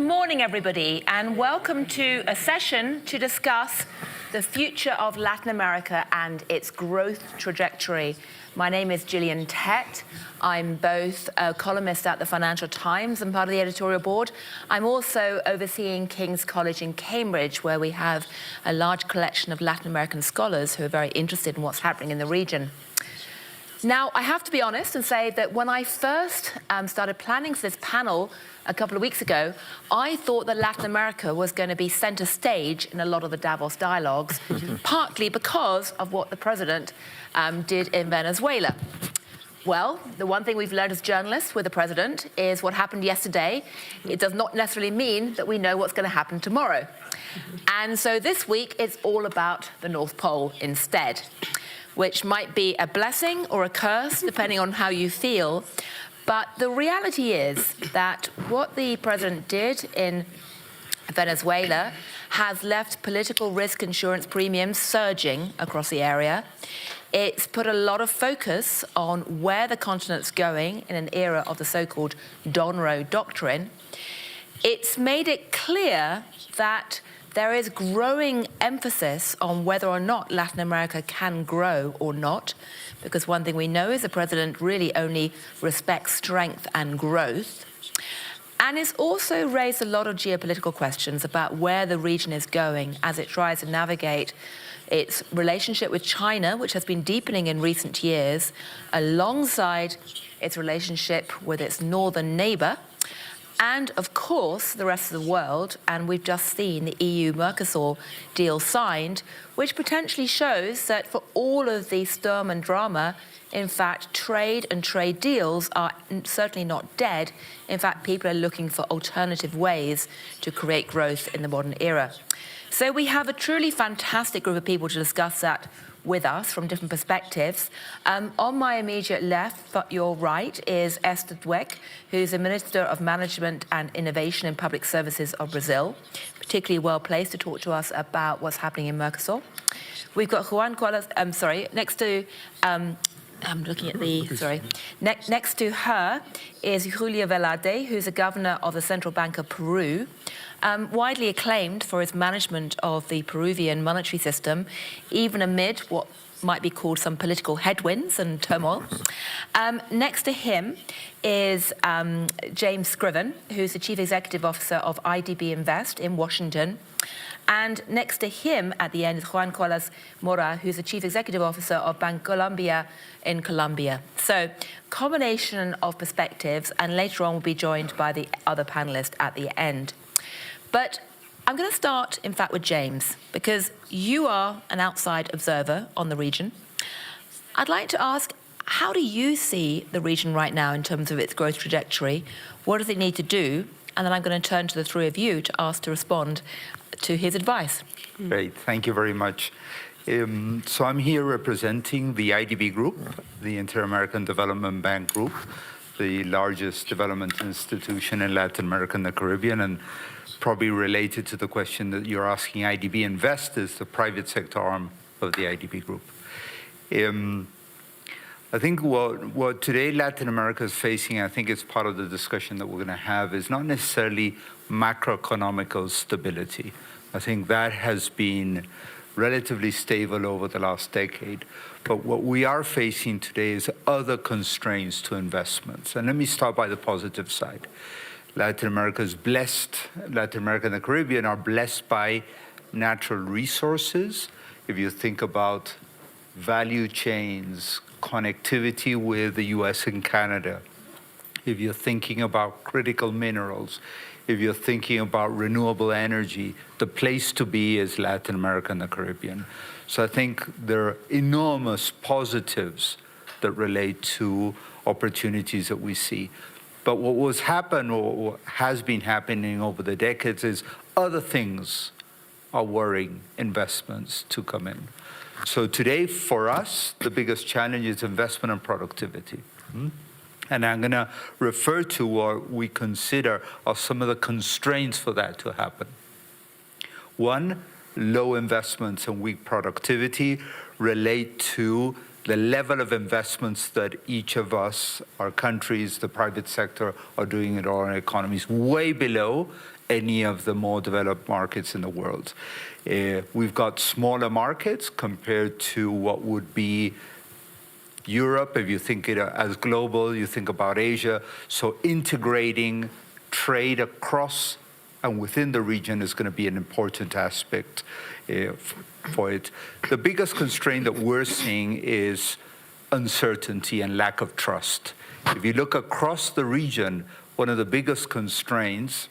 morning, everybody, and welcome to a session to discuss the future of Latin America and its growth trajectory. My name is Gillian Tett. I'm both a columnist at the Financial Times and part of the editorial board. I'm also overseeing King's College in Cambridge, where we have a large collection of Latin American scholars who are very interested in what's happening in the region. Now, I have to be honest and say that when I first started planning for this panel a couple of weeks ago, I thought that Latin America was going to be center stage in a lot of the Davos dialogues, partly because of what the president did in Venezuela. Well, the one thing we've learned as journalists with the president is what happened yesterday. It does not necessarily mean that we know what's going to happen tomorrow. And so this week, it's all about the North Pole instead, which might be a blessing or a curse, depending on how you feel. But the reality is that what the president did in Venezuela has left political risk insurance premiums surging across the area. It's put a lot of focus on where the continent's going in an era of the so-called Donro Doctrine. It's made it clear that there is growing emphasis on whether or not Latin America can grow or not, because one thing we know is the president really only respects strength and growth. And it's also raised a lot of geopolitical questions about where the region is going as it tries to navigate its relationship with China, which has been deepening in recent years, alongside its relationship with its northern neighbor, and of course the rest of the world. And we've just seen the EU-Mercosur deal signed, which potentially shows that for all of the storm and drama, in fact, trade and trade deals are certainly not dead. In fact, people are looking for alternative ways to create growth in the modern era. So we have a truly fantastic group of people to discuss that with us from different perspectives. On my immediate left, but your right, is Esther Dweck, who's the Minister of Management and Innovation in Public Services of Brazil, particularly well placed to talk to us about what's happening in Mercosur. We've got Juan, next to, I'm looking at the, next to her is Julio Velarde, who's the governor of the Central Bank of Peru, widely acclaimed for his management of the Peruvian monetary system, even amid what might be called some political headwinds and turmoil. Next to him is James Scriven, who's the Chief Executive Officer of IDB Invest in Washington. And next to him at the end is Juan Mora, who's the Chief Executive Officer of Bancolombia in Colombia. So, combination of perspectives, and later on we'll be joined by the other panelists at the end. But I'm going to start, in fact, with James, because you are an outside observer on the region. I'd like to ask, how do you see the region right now in terms of its growth trajectory? What does it need to do? And then I'm going to turn to the three of you to ask to respond to his advice. Great, thank you very much. So I'm here representing the IDB Group, the Inter-American Development Bank Group, the largest development institution in Latin America and the Caribbean, and probably related to the question that you're asking, IDB Invest is the private sector arm of the IDB Group. I think what today Latin America is facing, I think it's part of the discussion that we're going to have, is not necessarily macroeconomic stability. I think that has been relatively stable over the last decade. But what we are facing today is other constraints to investments. And let me start by the positive side. Latin America is blessed, Latin America and the Caribbean are blessed by natural resources. If you think about value chains, connectivity with the US and Canada, if you're thinking about critical minerals, if you're thinking about renewable energy, the place to be is Latin America and the Caribbean. So I think there are enormous positives that relate to opportunities that we see. But what has been happening over the decades is other things are worrying investments to come in. So today, for us, the biggest challenge is investment and productivity. And I'm going to refer to what we consider are some of the constraints for that to happen. One, low investments and weak productivity relate to the level of investments that each of us, our countries, the private sector, are doing in our economies, way below any of the more developed markets in the world. We've got smaller markets compared to what would be Europe. If you think it as global, you think about Asia. So integrating trade across and within the region is going to be an important aspect for it. The biggest constraint that we're seeing is uncertainty and lack of trust. If you look across the region, one of the biggest constraints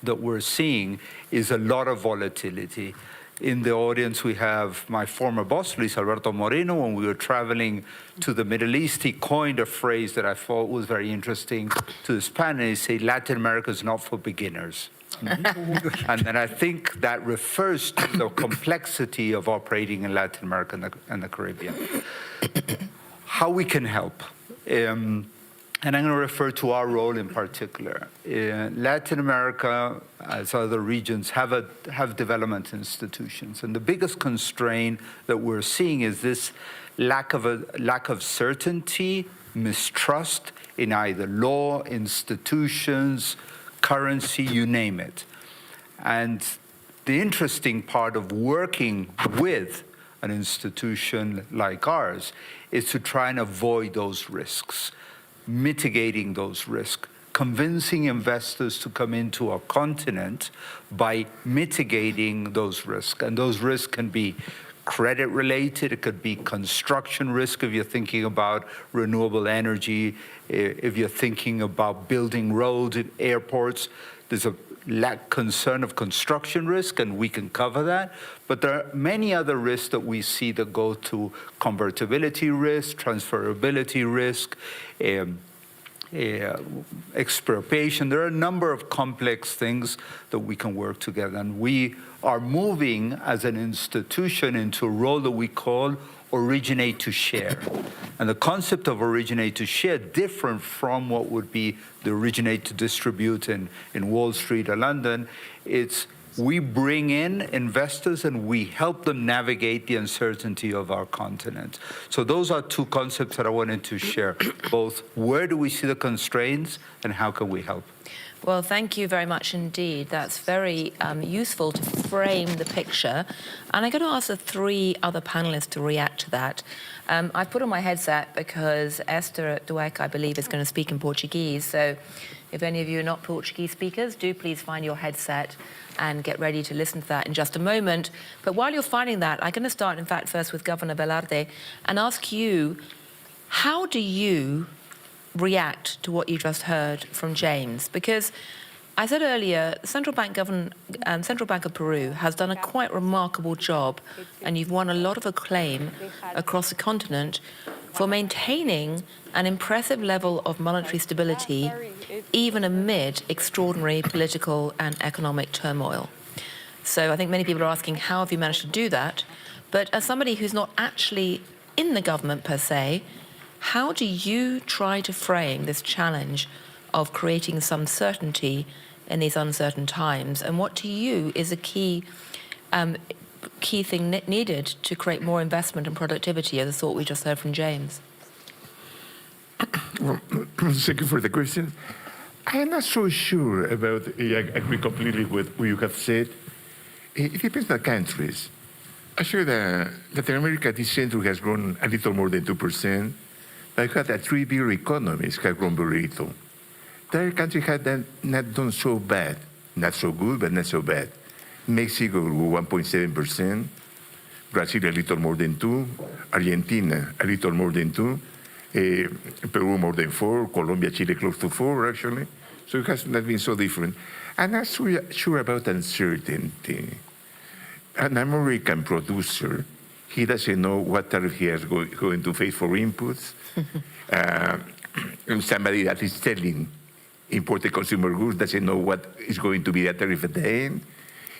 that we're seeing is a lot of volatility. In the audience, we have my former boss, Luis Alberto Moreno. When we were traveling to the Middle East, he coined a phrase that I thought was very interesting to this panel. He said, Latin America is not for beginners. And I think that refers to the complexity of operating in Latin America and the Caribbean. How we can help. And I'm going to refer to our role in particular. Latin America, as other regions, have development institutions. And the biggest constraint that we're seeing is this lack of certainty, mistrust in either law, institutions, currency, you name it. And the interesting part of working with an institution like ours is to try and avoid those risks, mitigating those risks, convincing investors to come into our continent by mitigating those risks. And those risks can be credit related, it could be construction risk if you're thinking about renewable energy, if you're thinking about building roads and airports. There's a concern of construction risk, and we can cover that. But there are many other risks that we see that go to convertibility risk, transferability risk, expropriation. There are a number of complex things that we can work together. And we are moving as an institution into a role that we call originate to share. And the concept of originate to share, different from what would be the originate to distribute in Wall Street or London, it's we bring in investors and we help them navigate the uncertainty of our continent. So those are two concepts that I wanted to share, both where do we see the constraints and how can we help? Well, thank you very much indeed. That's very useful to frame the picture. And I'm going to ask the three other panelists to react to that. I put on my headset because Esther at Dweck, I believe, is going to speak in Portuguese. So if any of you are not Portuguese speakers, do please find your headset and get ready to listen to that in just a moment. But while you're finding that, I'm going to start, in fact, first with Governor Velarde and ask you, how do you react to what you just heard from James? Because I said earlier, the Central Bank of Peru has done a quite remarkable job, and you've won a lot of acclaim across the continent for maintaining an impressive level of monetary stability, even amid extraordinary political and economic turmoil. So I think many people are asking, how have you managed to do that? But as somebody who's not actually in the government per se, how do you try to frame this challenge of creating some certainty in these uncertain times? And what to you is a key thing needed to create more investment and productivity, as the thought we just heard from James? Well, thank you for the question. I'm not so sure about, I agree completely with what you have said. It depends on the countries. Actually, Latin America this century has grown a little more than 2%. But we had a 3 bigger economies have grown very little. The other countries had not done so bad. Not so good, but not so bad. Mexico grew 1.7%. Brazil a little more than 2%. Argentina a little more than 2%. Peru more than 4%. Colombia, Chile close to 4%, actually. So it has not been so different. I'm not sure about uncertainty. An American producer, he doesn't know what tariff he is going to face for inputs. And somebody that is selling imported consumer goods doesn't know what is going to be the tariff at the end.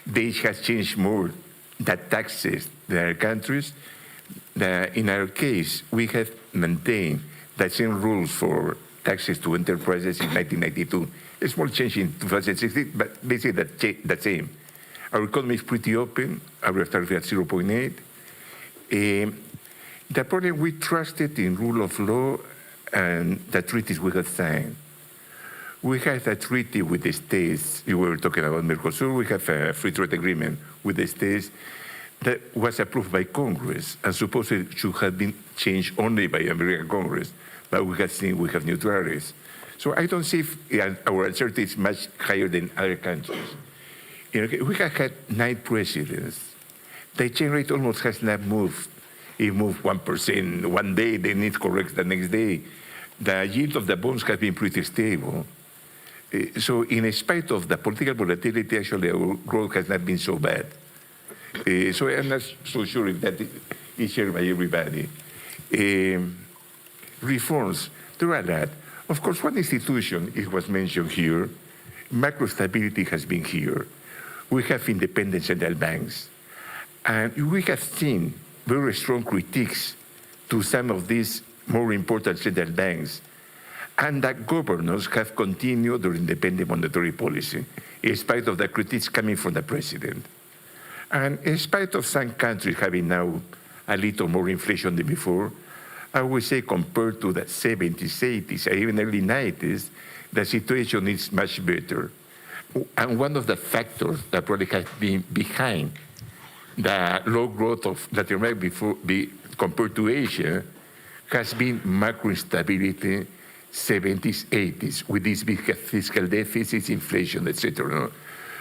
This has changed more the taxes than other countries. In our case, we have maintained the same rules for taxes to enterprises in 1992. A small change in 2016, but basically the same. Our economy is pretty open. Our tariff is at 0.8. The problem, we trusted in rule of law and the treaties we have signed. We have a treaty with the states. You were talking about Mercosur. We have a free trade agreement with the states that was approved by Congress and supposedly should have been changed only by American Congress. But we have seen we have new tariffs. So I don't see if our uncertainty is much higher than other countries. We have had 9 presidents. The exchange rate almost has not moved. It moved 1% one day, then it corrects the next day. The yield of the bonds has been pretty stable. So in spite of the political volatility, actually our growth has not been so bad. So I'm not so sure if that is shared by everybody. Reforms, there are a lot. Of course, one institution, it was mentioned here, macro stability has been here. We have independent central banks. And we have seen very strong critiques to some of these more important central banks. And that governors have continued their independent monetary policy, in spite of the critiques coming from the president. And in spite of some countries having now a little more inflation than before, I would say compared to the 70s, 80s, and even early 90s, the situation is much better. And one of the factors that probably has been behind the low growth of Latin America compared to Asia has been macro instability, 70s, 80s, with these big fiscal deficits, inflation, etc.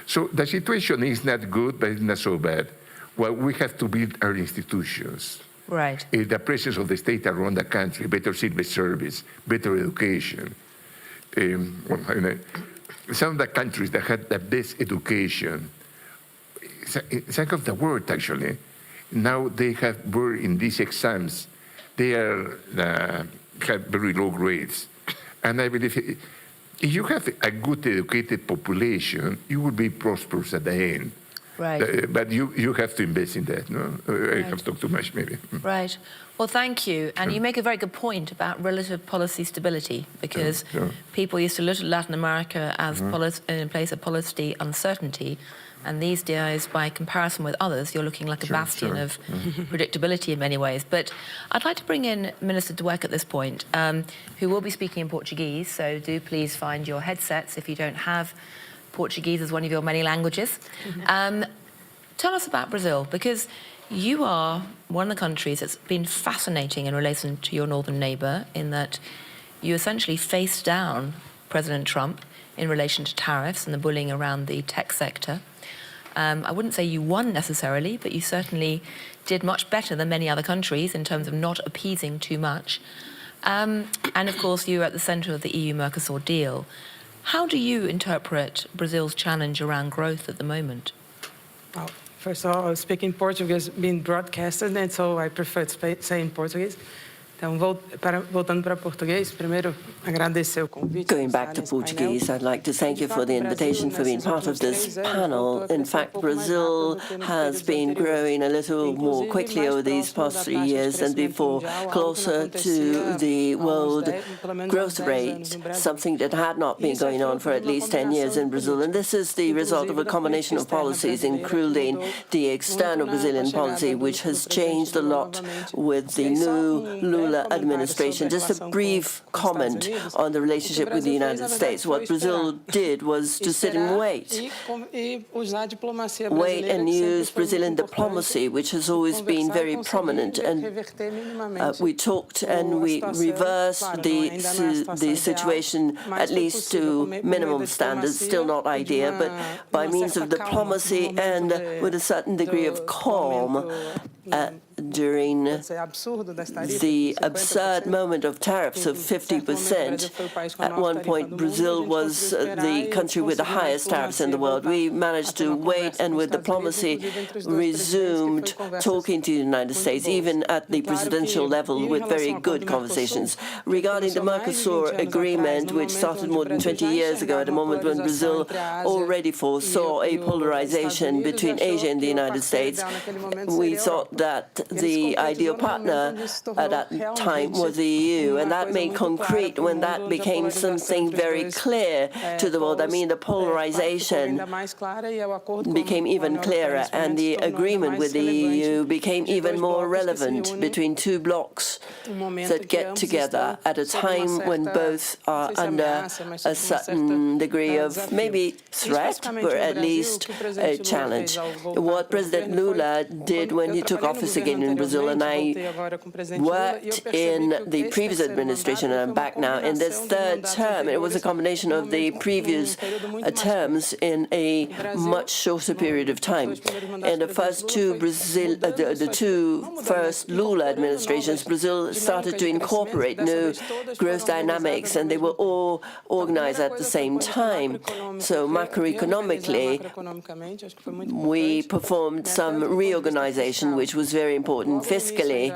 So the situation is not good, but it's not so bad. Well, we have to build our institutions. Right. The presence of the state around the country, better civil service, better education. Some of the countries that had the best education, some of the world actually, now they were in these exams, they have very low grades. And I believe if you have a good educated population, you will be prosperous at the end. Right. But you have to invest in that, no? I have talked too much, maybe. Right. Well, thank you. And you make a very good point about relative policy stability, because people used to look at Latin America as in place of policy uncertainty. And these days, by comparison with others, you're looking like a bastion of predictability in many ways. But I'd like to bring in Minister Dweck at this point, who will be speaking in Portuguese. So do please find your headsets if you don't have Portuguese as one of your many languages. Tell us about Brazil, because you are one of the countries that's been fascinating in relation to your northern neighbour, in that you essentially faced down President Trump in relation to tariffs and the bullying around the tech sector. I wouldn't say you won necessarily, but you certainly did much better than many other countries in terms of not appeasing too much. And of course, you're at the centre of the EU-Mercosur deal. How do you interpret Brazil's challenge around growth at the moment? Well, first of all, I speak in Portuguese being broadcasted, and so I prefer to say in Portuguese. Então, voltando para português, primeiro agradecer o convite. Going back to Portuguese, I'd like to thank you for the invitation for being part of this panel. In fact, Brazil has been growing a little more quickly over these past 3 years than before, closer to the world growth rate, something that had not been going on for at least 10 years in Brazil. And this is the result of a combination of policies, including the external Brazilian policy, which has changed a lot with the new Lula administration. Just a brief comment on the relationship with the United States. What Brazil did was to sit and wait and use Brazilian diplomacy, which has always been very prominent. And we talked and we reversed the situation at least to minimum standards, still not ideal, but by means of diplomacy and with a certain degree of calm during the absurd moment of tariffs of 50%. At one point, Brazil was the country with the highest tariffs in the world. We managed to wait and with diplomacy resumed talking to the United States, even at the presidential level, with very good conversations. Regarding the Mercosur agreement, which started more than 20 years ago, at a moment when Brazil already foresaw a polarization between Asia and the United States, we thought thought that the ideal partner at that time was the EU, and that made concrete when that became something very clear to the world. I mean, the polarization became even clearer, and the agreement with the EU became even more relevant between two blocs that get together at a time when both are under a certain degree of maybe threat, but at least a challenge. What President Lula did when he took office again in Brazil, and I worked in the previous administration, and I'm back now in this third term. It was a combination of the previous terms in a much shorter period of time. In the first two the two first Lula administrations, Brazil started to incorporate new growth dynamics, and they were all organized at the same time. So macroeconomically, we performed some reorganization, which was very important fiscally.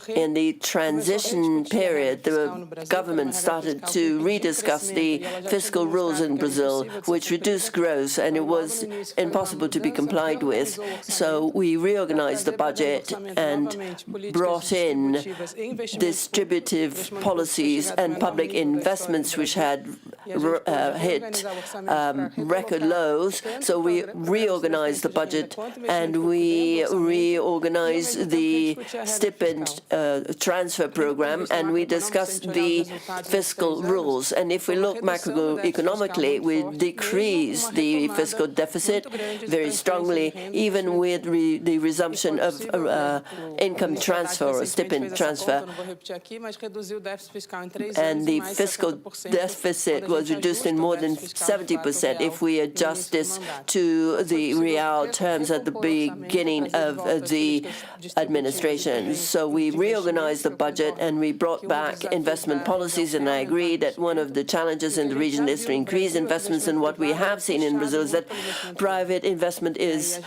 In the transition period, the government started to rediscuss the fiscal rules in Brazil, which reduced growth, and it was impossible to be complied with. So we reorganized the budget and brought in distributive policies and public investments, which had hit record lows. So we reorganized the budget, and we reorganized the stipend transfer program, and we discussed the fiscal rules. And if we look macroeconomically, we decreased the fiscal deficit very strongly, even with the resumption of income transfer or stipend transfer. And the fiscal deficit was reduced in more than 70% if we adjust this to the real terms at the beginning of the administration. So we reorganized the budget and we brought back investment policies, and I agree that one of the challenges in the region is to increase investments, and what we have seen in Brazil is that private investment is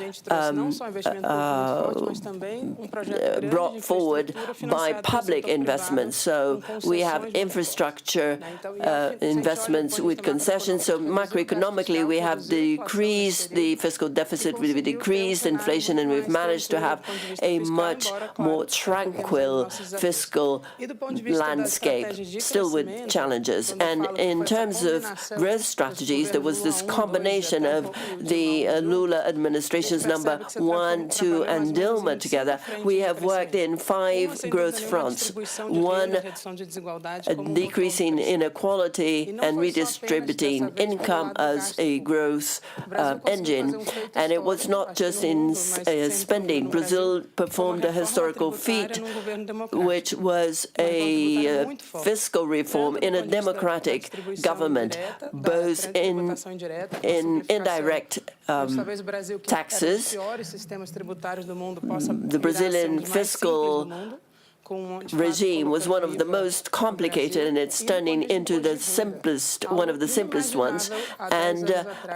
brought forward by public investments. So we have infrastructure investments with concessions. So macroeconomically, we have decreased the fiscal deficit, we decreased inflation, and we've managed to have a much more tranquil fiscal landscape, still with challenges. And in terms of growth strategies, there was this combination of the Lula administration's number 1, 2, and Dilma together. We have worked in 5 growth fronts. One, decreasing inequality and redistributing income as a growth engine. And it was not just in spending. Brazil performed a historical feat, which was a fiscal reform in a democratic government, both in indirect taxes. The Brazilian fiscal regime was one of the most complicated, and it's turning into the simplest, one of the simplest ones, and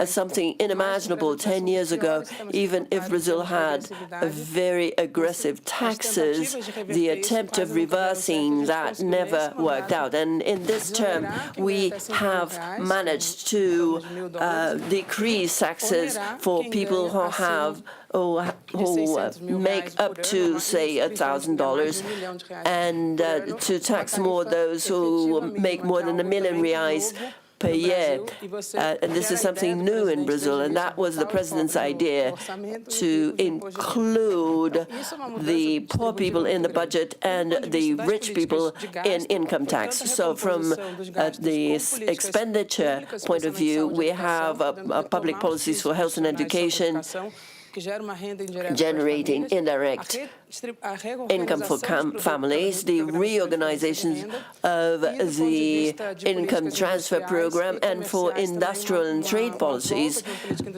something unimaginable 10 years ago. Even if Brazil had very aggressive taxes, the attempt of reversing that never worked out. And in this term, we have managed to decrease taxes for people who have who make up to, say, $1,000, and to tax more those who make more than 1 million reais per year. And this is something new in Brazil, and that was the president's idea, to include the poor people in the budget and the rich people in income tax. So from the expenditure point of view, we have public policies for health and education, generating indirect income for families, the reorganization of the income transfer program, and for industrial and trade policies,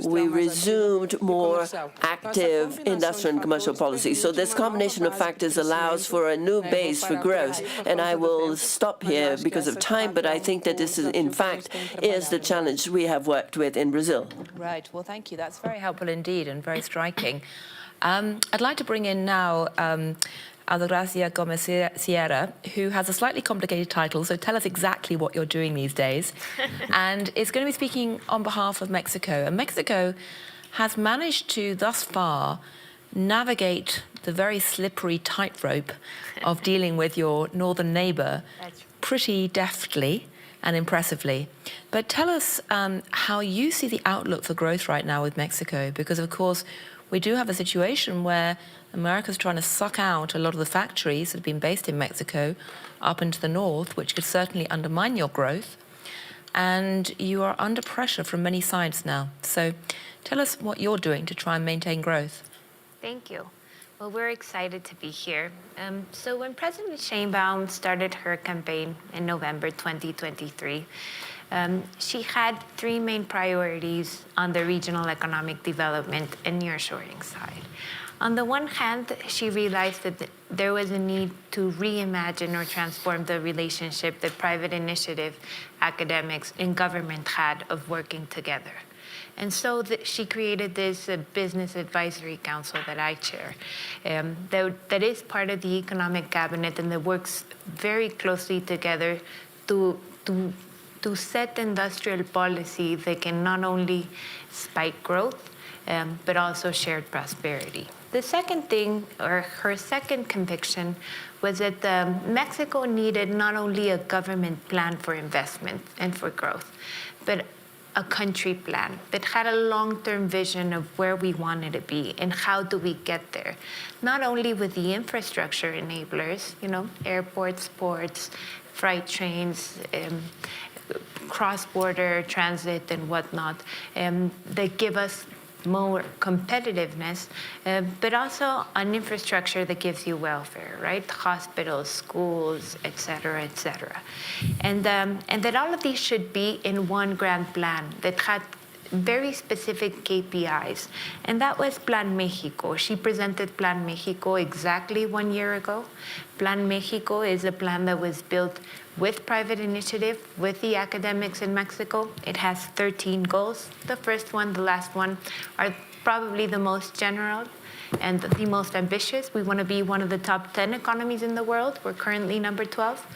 we resumed more active industrial and commercial policies. So this combination of factors allows for a new base for growth. And I will stop here because of time, but I think that this is, in fact, is the challenge we have worked with in Brazil. Right. Well, thank you. That's very helpful indeed and very striking. I'd like to bring in now Altagracia Gomez-Sierra, who has a slightly complicated title, so tell us exactly what you're doing these days. And is going to be speaking on behalf of Mexico. And Mexico has managed to, thus far, navigate the very slippery tightrope of dealing with your northern neighbor pretty deftly and impressively. But tell us how you see the outlook for growth right now with Mexico, because of course we do have a situation where America's trying to suck out a lot of the factories that have been based in Mexico up into the north, which could certainly undermine your growth. And you are under pressure from many sides now. So tell us what you're doing to try and maintain growth. Thank you. Well, we're excited to be here. So when President Sheinbaum started her campaign in November 2023, she had three main priorities on the regional economic development and nearshoring side. On the one hand, she realized that there was a need to reimagine or transform the relationship that private initiative, academics, and government had of working together. And so she created this business advisory council that I chair, that is part of the economic cabinet and that works very closely together to set industrial policy that can not only spike growth, but also shared prosperity. The second thing, or her second conviction, was that Mexico needed not only a government plan for investment and for growth, but a country plan that had a long-term vision of where we wanted to be and how do we get there. Not only with the infrastructure enablers, airports, ports, freight trains, cross-border transit and whatnot, that give us more competitiveness, but also an infrastructure that gives you welfare, right? Hospitals, schools, et cetera, et cetera. And that all of these should be in one grand plan that had very specific KPIs. And that was Plan Mexico. She presented Plan Mexico exactly 1 year ago. Plan Mexico is a plan that was built with private initiative, with the academics in Mexico. It has 13 goals. The first one, the last one, are probably the most general and the most ambitious. We want to be one of the top 10 economies in the world. We're currently number 12.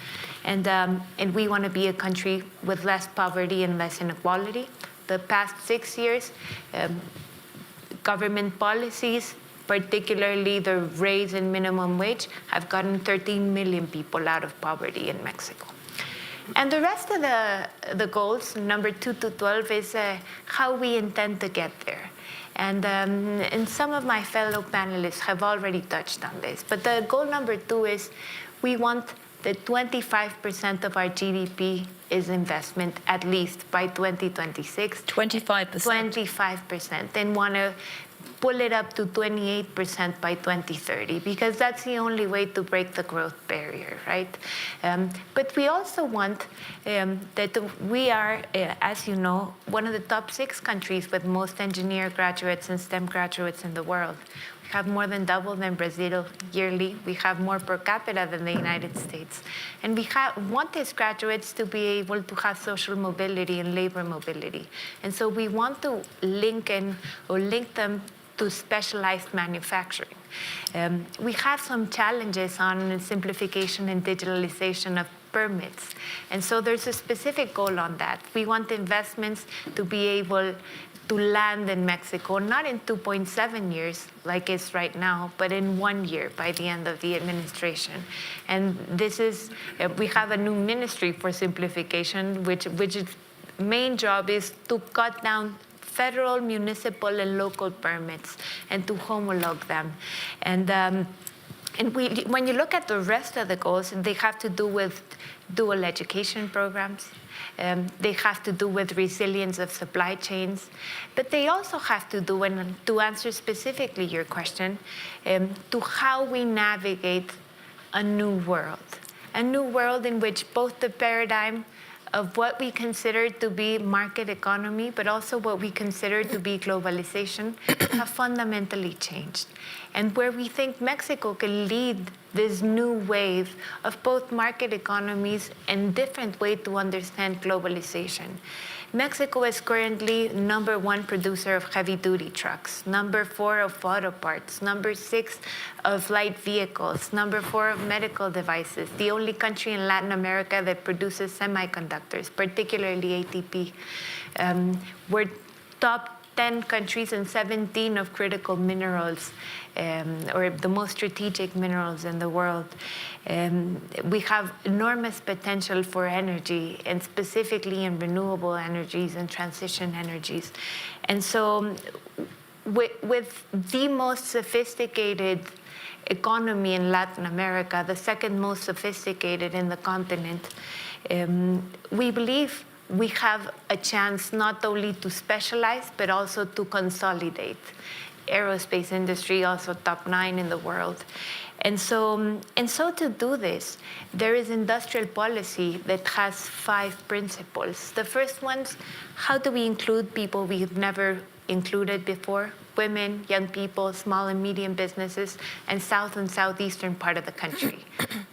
And we want to be a country with less poverty and less inequality. The past 6 years, government policies, particularly the raise in minimum wage, have gotten 13 million people out of poverty in Mexico. And the rest of the goals, number 2 to 12, is how we intend to get there. And some of my fellow panelists have already touched on this. But the goal number 2 is we want that 25% of our GDP is investment, at least by 2026. 25%? 25%. And want to pull it up to 28% by 2030, because that's the only way to break the growth barrier, right? But we also want that we are, as you know, one of the top 6 countries with most engineer graduates and STEM graduates in the world. We have more than double than Brazil yearly. We have more per capita than the United States. And we want these graduates to be able to have social mobility and labor mobility. And so we want to link them to specialized manufacturing. We have some challenges on simplification and digitalization of permits. And so there's a specific goal on that. We want investments to be able to land in Mexico, not in 2.7 years like it's right now, but in 1 year by the end of the administration. And this is, we have a new ministry for simplification, which its main job is to cut down federal, municipal, and local permits and to homologue them. And when you look at the rest of the goals, they have to do with dual education programs. They have to do with resilience of supply chains, but they also have to do, and to answer specifically your question, to how we navigate a new world in which both the paradigm of what we consider to be market economy, but also what we consider to be globalization, have fundamentally changed. And where we think Mexico can lead this new wave of both market economies and different way to understand globalization. Mexico is currently #1 producer of heavy-duty trucks, #4 of auto parts, #6 of light vehicles, #4 of medical devices, the only country in Latin America that produces semiconductors, particularly ATP. We're top 10 countries and 17 of critical minerals, or the most strategic minerals in the world. We have enormous potential for energy, and specifically in renewable energies and transition energies. And so with the most sophisticated economy in Latin America, the second most sophisticated in the continent, we believe we have a chance not only to specialize, but also to consolidate. Aerospace industry, also top 9 in the world. And so to do this, there is industrial policy that has 5 principles. The first one's, how do we include people we've never included before? Women, young people, small and medium businesses, and south and southeastern part of the country.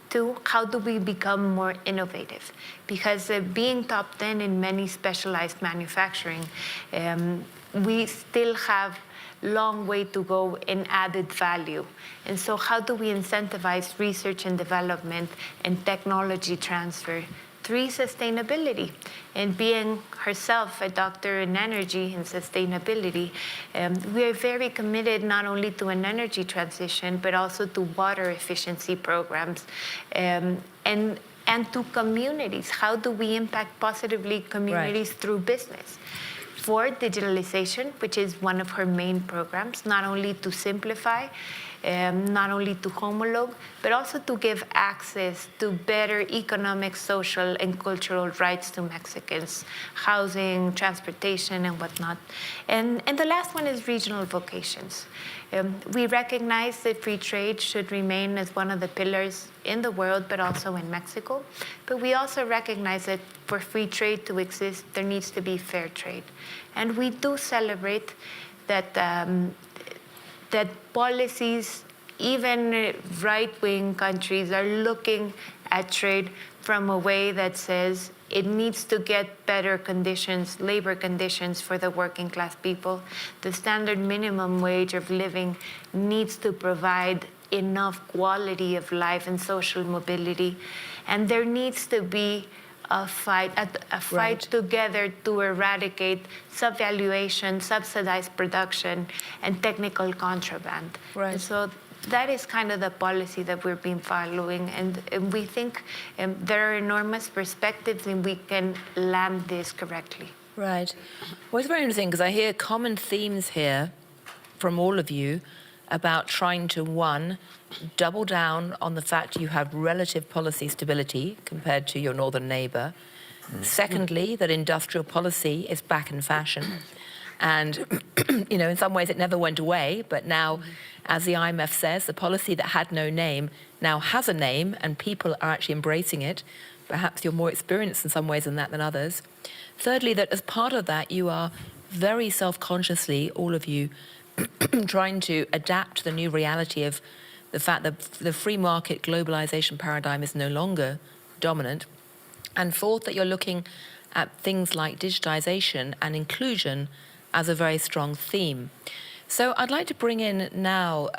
2, how do we become more innovative? Because being top 10 in many specialized manufacturing, we still have long way to go in added value. And so how do we incentivize research and development and technology transfer? 3, sustainability. And being herself a doctor in energy and sustainability, we are very committed not only to an energy transition, but also to water efficiency programs and to communities. How do we impact positively communities through business? 4, digitalization, which is one of her main programs, not only to simplify, not only to homologue, but also to give access to better economic, social, and cultural rights to Mexicans, housing, transportation, and whatnot. And the last one is regional vocations. We recognize that free trade should remain as one of the pillars in the world, but also in Mexico. But we also recognize that for free trade to exist, there needs to be fair trade. And we do celebrate that that policies, even right-wing countries, are looking at trade from a way that says it needs to get better conditions, labor conditions for the working class people. The standard minimum wage of living needs to provide enough quality of life and social mobility. And there needs to be a fight together to eradicate subvaluation, subsidized production, and technical contraband. Right. And so that is kind of the policy that we've been following, and we think there are enormous perspectives, and we can land this correctly. Right. Well, it's very interesting because I hear common themes here from all of you about trying to, 1, double down on the fact you have relative policy stability compared to your northern neighbor. Secondly, that industrial policy is back in fashion. And, in some ways it never went away, but now, as the IMF says, the policy that had no name now has a name, and people are actually embracing it. Perhaps you're more experienced in some ways in that than others. Thirdly, that as part of that, you are very self-consciously, all of you, trying to adapt to the new reality of the fact that the free market globalization paradigm is no longer dominant. And fourth, that you're looking at things like digitization and inclusion as a very strong theme. So I'd like to bring in now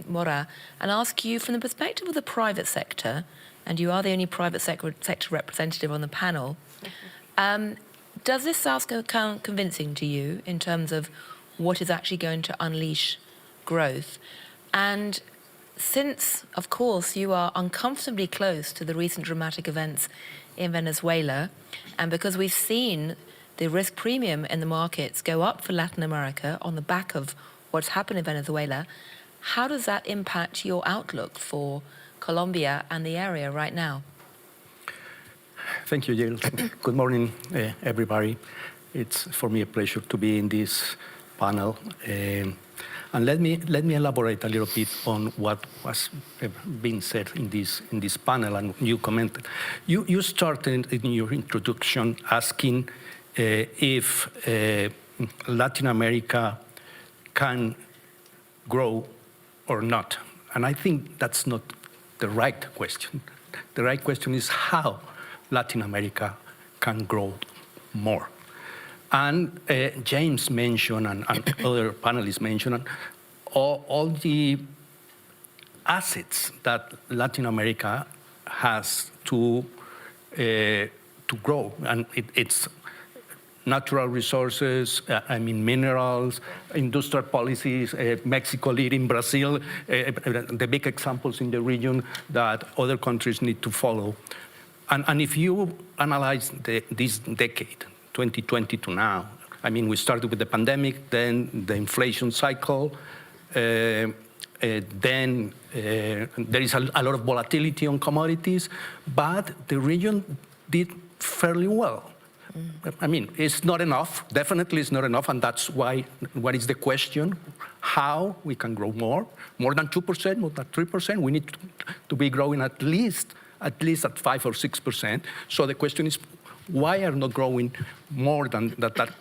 Mora and ask you, from the perspective of the private sector, and you are the only private sector representative on the panel, does this sound convincing to you in terms of what is actually going to unleash growth? And since, of course, you are uncomfortably close to the recent dramatic events in Venezuela, and because we've seen the risk premium in the markets go up for Latin America on the back of what's happened in Venezuela, how does that impact your outlook for Colombia and the area right now? Thank you, Jill. Good morning, everybody. It's for me a pleasure to be in this panel. And let me elaborate a little bit on what was being said in this panel, and you commented. You started in your introduction asking if Latin America can grow or not. And I think that's not the right question. The right question is how Latin America can grow more. And James mentioned, and other panelists mentioned, all the assets that Latin America has to grow. And it's natural resources, minerals, industrial policies, Mexico leading Brazil, the big examples in the region that other countries need to follow. And if you analyze this decade, 2020 to now, we started with the pandemic, then the inflation cycle, then there is a lot of volatility on commodities, but the region did fairly well. It's not enough, definitely it's not enough, and that's why, what is the question? How we can grow more than 2%, more than 3%, we need to be growing at least at 5 or 6%. So the question is, why are not growing more than that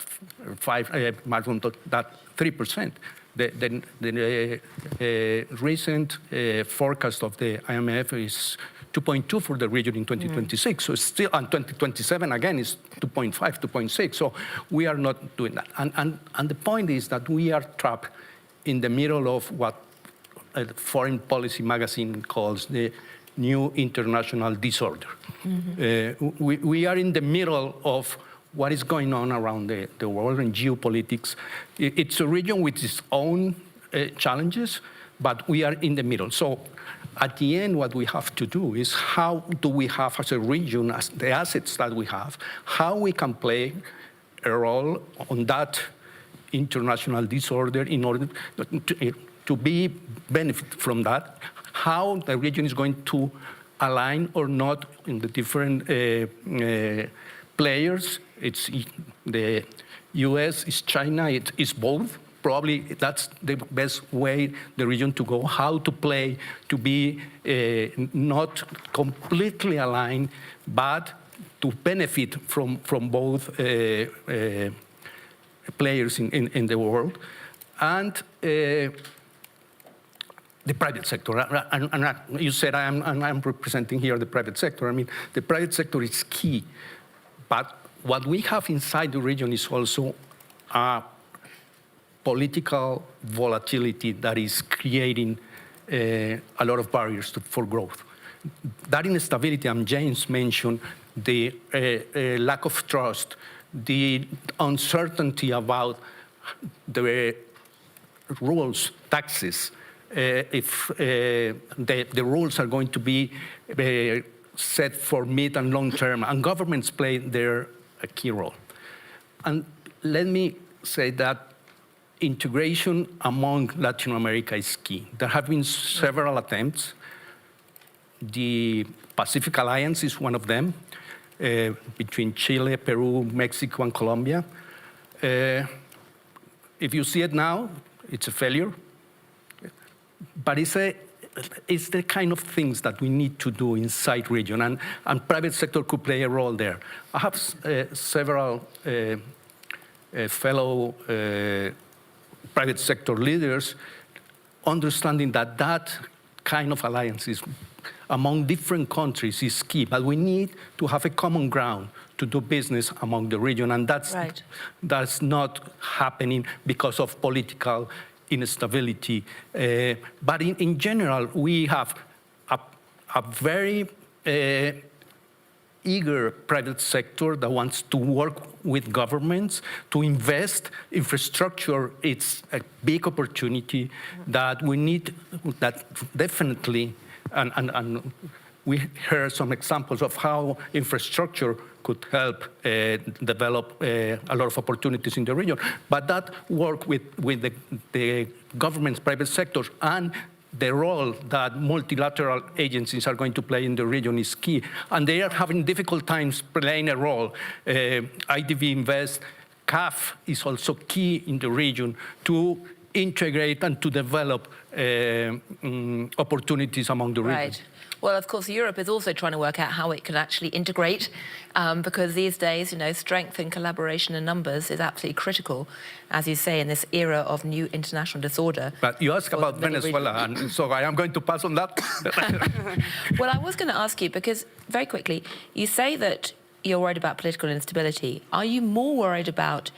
3%? The recent forecast of the IMF is 2.2 for the region in 2026. So still, and 2027 again is 2.5, 2.6. So we are not doing that. And the point is that we are trapped in the middle of what a foreign policy magazine calls the new international disorder. We are in the middle of what is going on around the world in geopolitics. It's a region with its own challenges, but we are in the middle. So at the end, what we have to do is how do we have as a region, as the assets that we have, how we can play a role on that international disorder in order to be benefit from that, how the region is going to align or not in the different players. It's the US, it's China, it's both. Probably that's the best way the region to go, how to play, to be not completely aligned, but to benefit from both players in the world. And the private sector, and you said I'm representing here the private sector. The private sector is key, but what we have inside the region is also a political volatility that is creating a lot of barriers for growth. That instability, and James mentioned the lack of trust, the uncertainty about the rules, taxes, if the rules are going to be set for mid and long term, and governments play a key role. And let me say that integration among Latin America is key. There have been several attempts. The Pacific Alliance is one of them, between Chile, Peru, Mexico, and Colombia. If you see it now, it's a failure. But it's the kind of things that we need to do inside region, and private sector could play a role there. I have several fellow private sector leaders understanding that kind of alliances among different countries is key, but we need to have a common ground to do business among the region, and that's not happening because of political instability. But in general, we have a very eager private sector that wants to work with governments to invest. Infrastructure, it's a big opportunity that we need, that definitely, and we heard some examples of how infrastructure could help develop a lot of opportunities in the region. But that work with the governments, private sectors, and the role that multilateral agencies are going to play in the region is key. And they are having difficult times playing a role. IDB Invest, CAF is also key in the region to integrate and to develop opportunities among the region. Right. Well, of course, Europe is also trying to work out how it can actually integrate, because these days, strength and collaboration in numbers is absolutely critical, as you say, in this era of new international disorder. But you asked about Venezuela, and so I am going to pass on that. Well, I was going to ask you, because very quickly, you say that you're worried about political instability. Are you more worried about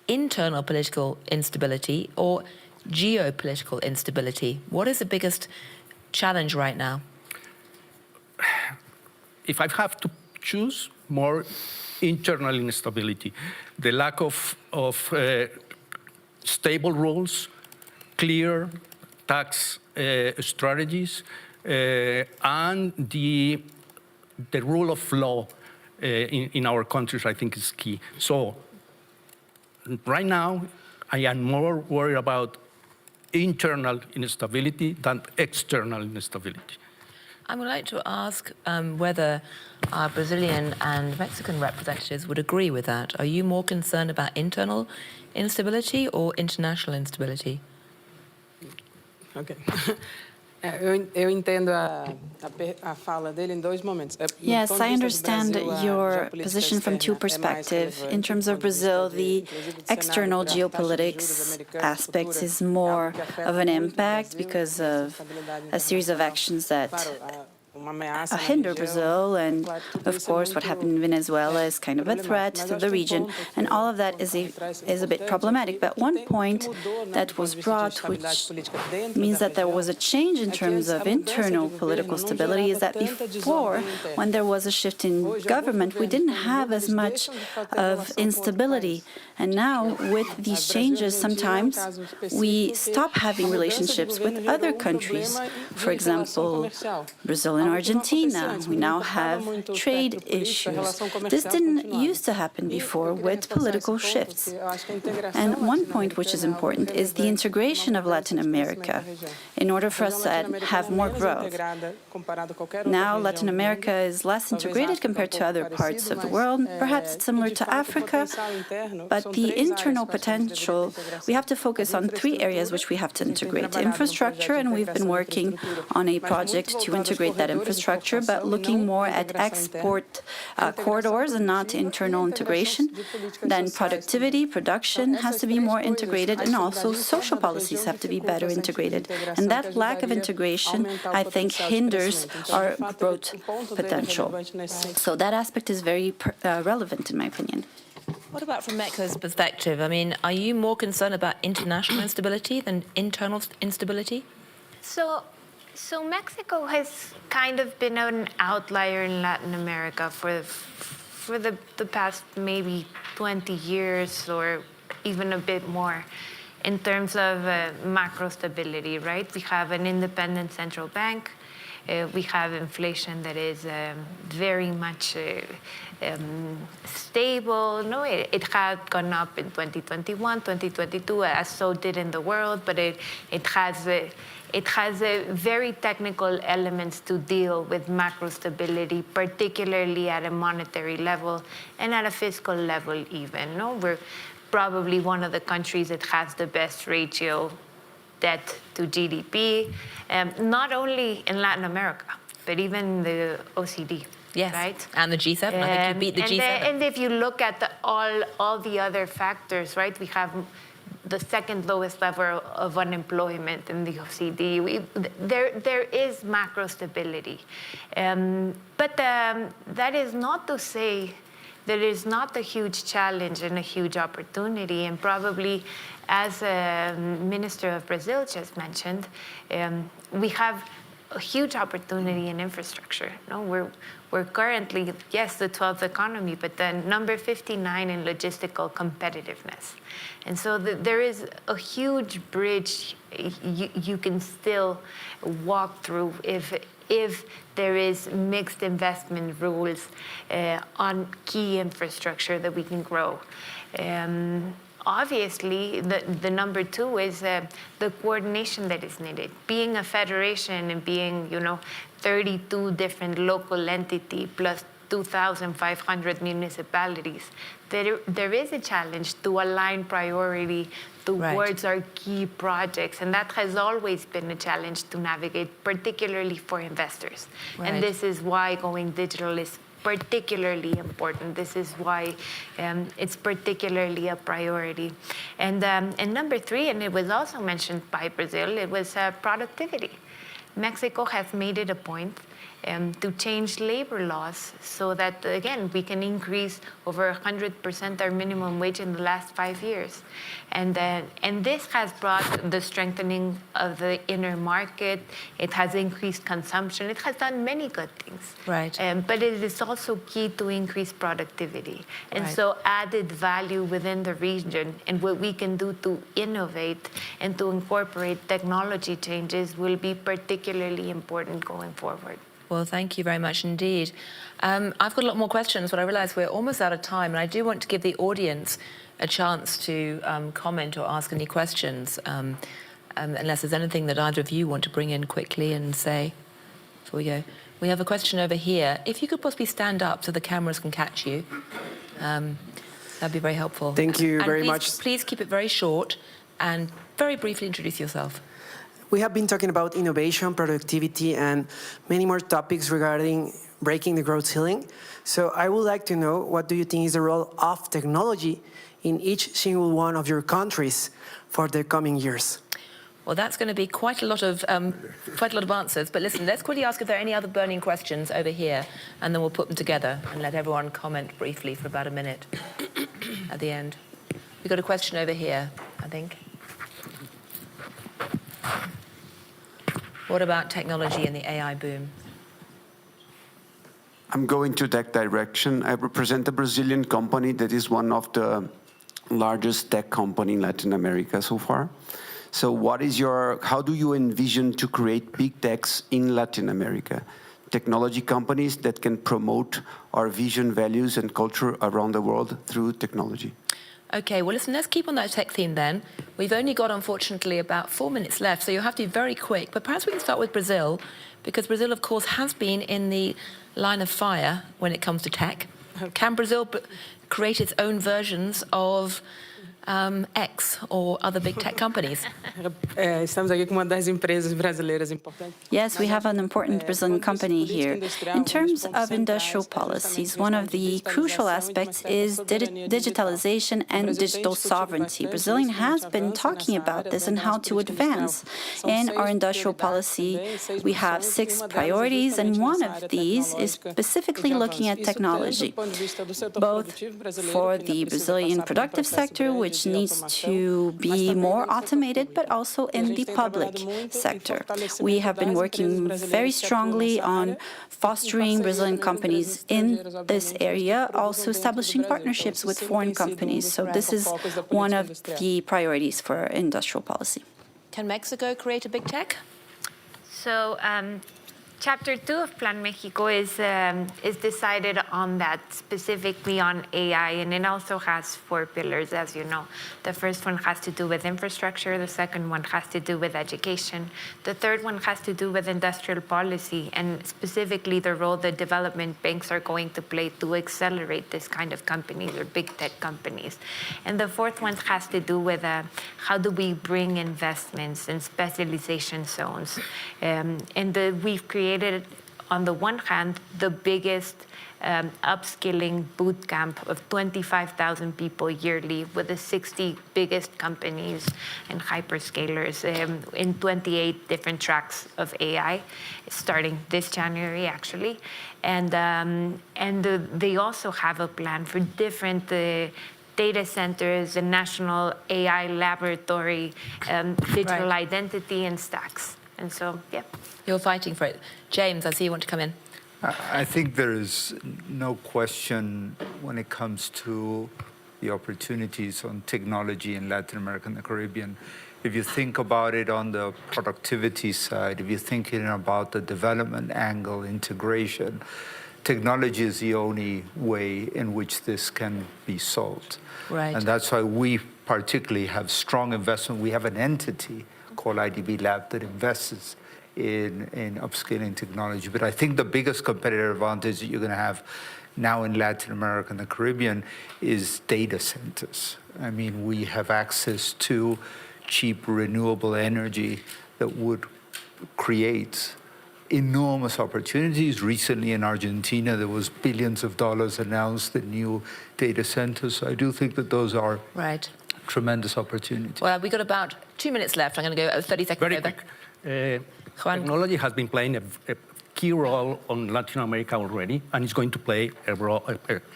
internal political instability or geopolitical instability? What is the biggest challenge right now? If I have to choose, more internal instability, the lack of stable rules, clear tax strategies, and the rule of law in our countries, I think, is key. So right now, I am more worried about internal instability than external instability. I would like to ask whether our Brazilian and Mexican representatives would agree with that. Are you more concerned about internal instability or international instability? Ok. Eu entendo a fala dele em dois momentos. Yes, I understand your position from two perspectives. In terms of Brazil, the external geopolitics aspect is more of an impact because of a series of actions that hinder Brazil, and of course what happened in Venezuela is kind of a threat to the region, and all of that is a bit problematic. But one point that was brought, which means that there was a change in terms of internal political stability, is that before, when there was a shift in government, we didn't have as much of instability. And now, with these changes, sometimes we stop having relationships with other countries. For example, Brazil and Argentina. We now have trade issues. This didn't used to happen before with political shifts. And one point which is important is the integration of Latin America in order for us to have more growth. Now, Latin America is less integrated compared to other parts of the world. Perhaps it's similar to Africa, but the internal potential, we have to focus on three areas which we have to integrate. Infrastructure, and we've been working on a project to integrate that infrastructure, but looking more at export corridors and not internal integration. Then productivity, production has to be more integrated, and also social policies have to be better integrated. And that lack of integration, I think, hinders our growth potential. So that aspect is very relevant, in my opinion. What about from Mexico's perspective? I mean, are you more concerned about international instability than internal instability? So Mexico has kind of been an outlier in Latin America for the past maybe 20 years or even a bit more in terms of macro stability, right? We have an independent central bank. We have inflation that is very much stable. No, it had gone up in 2021, 2022, as so did in the world, but it has a very technical elements to deal with macro stability, particularly at a monetary level and at a fiscal level even. No, we're probably one of the countries that has the best ratio debt to GDP, not only in Latin America, but even the OECD. Yes, right? And the G7. I think you beat the G7. And if you look at all the other factors, right, we have the second lowest level of unemployment in the OECD. There is macro stability. But that is not to say that it is not a huge challenge and a huge opportunity. And probably, as Minister of Brazil just mentioned, we have a huge opportunity in infrastructure. No, we're currently, yes, the 12th economy, but then number 59 in logistical competitiveness. And so there is a huge bridge you can still walk through if there is mixed investment rules on key infrastructure that we can grow. Obviously, the number two is the coordination that is needed. Being a federation and being, 32 different local entities plus 2,500 municipalities, there is a challenge to align priority towards our key projects. And that has always been a challenge to navigate, particularly for investors. Right. And this is why going digital is particularly important. This is why it's particularly a priority. And number three, and it was also mentioned by Brazil, it was productivity. Mexico has made it a point to change labor laws so that, again, we can increase over 100% our minimum wage in the last 5 years. And this has brought the strengthening of the inner market. It has increased consumption. It has done many good things. Right. But it is also key to increase productivity. And Right. so added value within the region and what we can do to innovate and to incorporate technology changes will be particularly important going forward. Well, thank you very much indeed. I've got a lot more questions, but I realise we're almost out of time, and I do want to give the audience a chance to comment or ask any questions, unless there's anything that either of you want to bring in quickly and say before we go. We have a question over here. If you could possibly stand up so the cameras can catch you, that'd be very helpful. Thank you very please, much. Please keep it very short and very briefly introduce yourself. We have been talking about innovation, productivity, and many more topics regarding breaking the growth ceiling. So I would like to know, what do you think is the role of technology in each single one of your countries for the coming years? Well, that's going to be quite a lot of answers. But listen, let's quickly ask if there are any other burning questions over here, and then we'll put them together and let everyone comment briefly for about a minute at the end. We've got a question over here, I think. What about technology and the AI boom? I'm going to that direction. I represent a Brazilian company that is one of the largest tech company in Latin America so far. So how do you envision to create big techs in Latin America? Technology companies that can promote our vision, values, and culture around the world through technology. Okay, well, listen, let's keep on that tech theme then. We've only got, unfortunately, about 4 minutes left, so you'll have to be very quick. But perhaps we can start with Brazil, because Brazil, of course, has been in the line of fire when it comes to tech. Can Brazil create its own versions of X or other big tech companies? Estamos aqui com uma das empresas brasileiras importantes. Yes, we have an important Brazilian company here. In terms of industrial policies, one of the crucial aspects is digitalization and digital sovereignty. Brazil has been talking about this and how to advance. In our industrial policy, we have 6 priorities, and one of these is specifically looking at technology, both for the Brazilian productive sector, which needs to be more automated, but also in the public sector. We have been working very strongly on fostering Brazilian companies in this area, also establishing partnerships with foreign companies. So this is one of the priorities for industrial policy. Can Mexico create a big tech? So Chapter 2 of Plan Mexico is decided on that, specifically on AI, and it also has 4 pillars, as you know. The first one has to do with infrastructure, the second one has to do with education, the third one has to do with industrial policy, and specifically the role that development banks are going to play to accelerate this kind of companies or big tech companies. And the fourth one has to do with how do we bring investments and specialization zones. We've created, on the one hand, the biggest upskilling boot camp of 25,000 people yearly with the 60 biggest companies and hyperscalers in 28 different tracks of AI, starting this January, actually. And they also have a plan for different data centers, a national AI laboratory, digital identity, and stacks. And so, yeah. You're fighting for it. James, I see you want to come in. I think there is no question when it comes to the opportunities on technology in Latin America and the Caribbean. If you think about it on the productivity side, if you're thinking about the development angle, integration, technology is the only way in which this can be solved. Right. And that's why we particularly have strong investment. We have an entity called IDB Lab that invests in upscaling technology. But I think the biggest competitive advantage that you're going to have now in Latin America and the Caribbean is data centers. I mean, we have access to cheap renewable energy that would create enormous opportunities. Recently in Argentina, there was billions of dollars announced in new data centers. So I do think that those are tremendous opportunities. Well, we've got about 2 minutes left. I'm going to go 30 seconds Very over. quick. Juan. Technology has been playing a key role on Latin America already, and it's going to play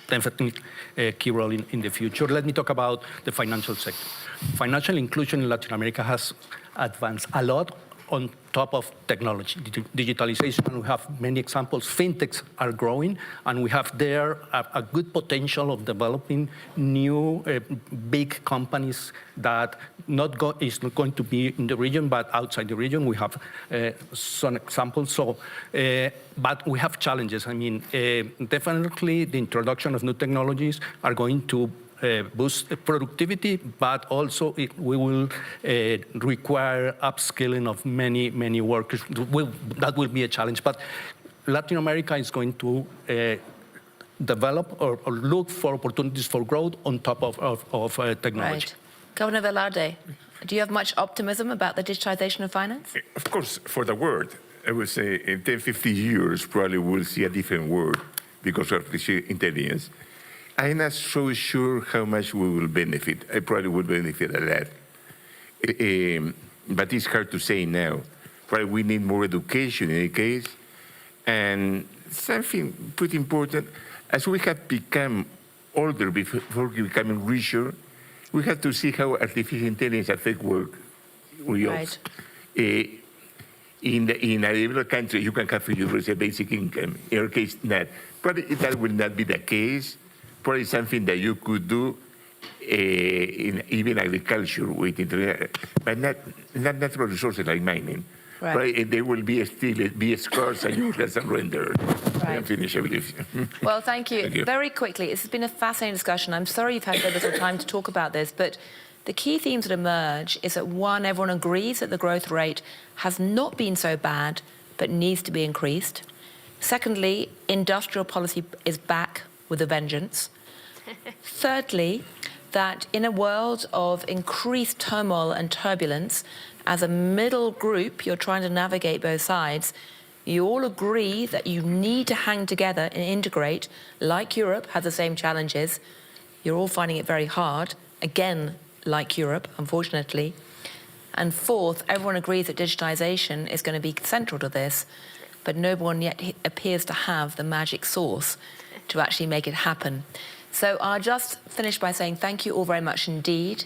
definitely a key role in the future. Let me talk about the financial sector. Financial inclusion in Latin America has advanced a lot on top of technology, digitalization, and we have many examples. Fintechs are growing, and we have there a good potential of developing new big companies that is not going to be in the region, but outside the region. We have some examples. So, but we have challenges. I mean, definitely the introduction of new technologies are going to boost productivity, but also we will require upskilling of many workers. That will be a challenge. But Latin America is going to develop or look for opportunities for growth on top of technology. Right. Governor Velarde, do you have much optimism about the digitization of finance? Of course, for the world, I would say in 10, 15 years, probably we'll see a different world because of artificial intelligence. I'm not so sure how much we will benefit. I probably will benefit a lot. But it's hard to say now. Probably we need more education in any case. And something pretty important, as we have become older before becoming richer, we have to see how artificial intelligence affects work. Right. In a developed country, you can have universal basic income. In our case, not. Probably that will not be the case. Probably something that you could do in even agriculture with internet, but not natural resources like mining. Right. Probably they will still be scarce and you will have some render. Right. I'm finished, I believe. Well, thank you. Thank you. Very quickly, this has been a fascinating discussion. I'm sorry you've had so little time to talk about this, but the key themes that emerge is that, one, everyone agrees that the growth rate has not been so bad, but needs to be increased. Secondly, industrial policy is back with a vengeance. Thirdly, that in a world of increased turmoil and turbulence, as a middle group, you're trying to navigate both sides. You all agree that you need to hang together and integrate, like Europe has the same challenges. You're all finding it very hard, again, like Europe, unfortunately. And fourth, everyone agrees that digitization is going to be central to this, but no one yet appears to have the magic sauce to actually make it happen. So I'll just finish by saying thank you all very much indeed.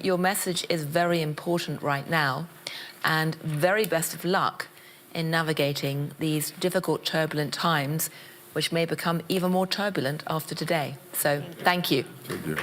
Your message is very important right now, and very best of luck in navigating these difficult, turbulent times, which may become even more turbulent after today. So thank you. Thank you.